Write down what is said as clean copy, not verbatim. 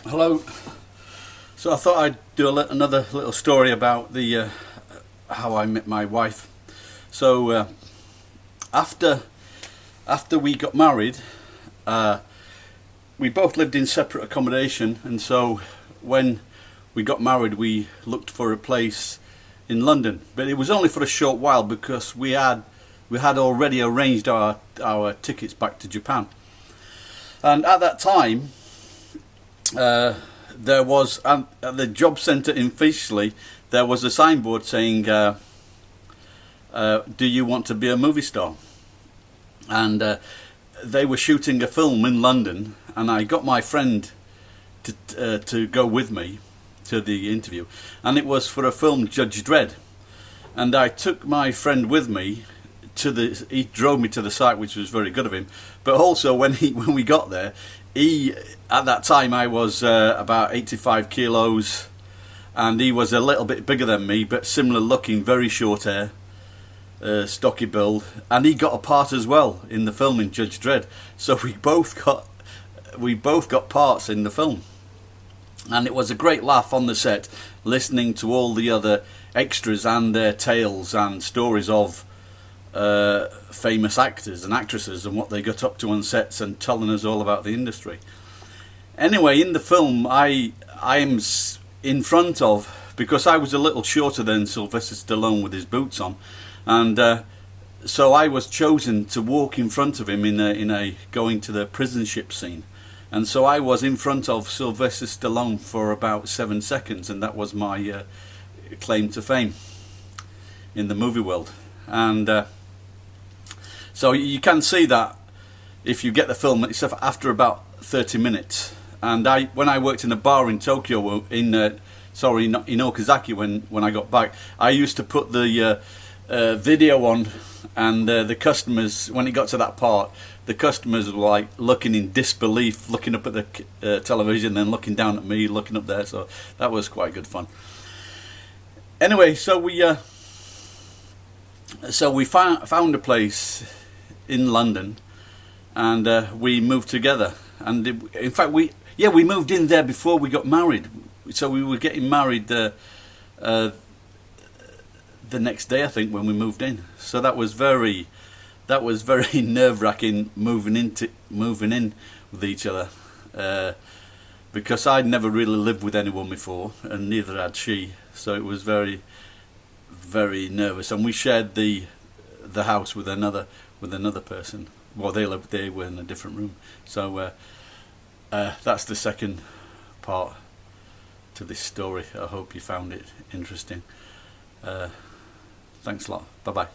Hello. So I thought I'd do another little story about the how I met my wife. So after we got married, we both lived in separate accommodation, and so when we got married, we looked for a place in London. But it was only for a short while because we had already arranged our tickets back to Japan. And at that time, there was at the job centre in Finchley, there was a signboard saying, "Do you want to be a movie star?" And they were shooting a film in London, and I got my friend to go with me to the interview, and it was for a film, Judge Dredd. And I took my friend with me he drove me to the site, which was very good of him. But also when we got there, at that time I was about 85 kilos, and he was a little bit bigger than me, but similar looking, very short hair, stocky build, and he got a part as well in the film in Judge Dredd. So we both got parts in the film, and it was a great laugh on the set, listening to all the other extras and their tales and stories of famous actors and actresses and what they got up to on sets, and telling us all about the industry. Anyway, in the film, I am in front of, because I was a little shorter than Sylvester Stallone with his boots on, and so I was chosen to walk in front of him in a going to the prison ship scene, and so I was in front of Sylvester Stallone for about 7 seconds, and that was my claim to fame in the movie world. And so you can see that if you get the film, it's after about 30 minutes. And when I worked in a bar in Tokyo, in Okazaki, when I got back, I used to put the video on, and the customers, when it got to that part, the customers were like looking in disbelief, looking up at the television, then looking down at me, looking up there. So that was quite good fun. Anyway, so we found a place in London, and we moved together. And in fact, we moved in there before we got married. So we were getting married the next day, I think, when we moved in. So that was very nerve-wracking moving in with each other, because I'd never really lived with anyone before, and neither had she. So it was very, very nervous, and we shared the house with another person. Well, they were in a different room. So that's the second part to this story. I hope you found it interesting. Thanks a lot. Bye bye.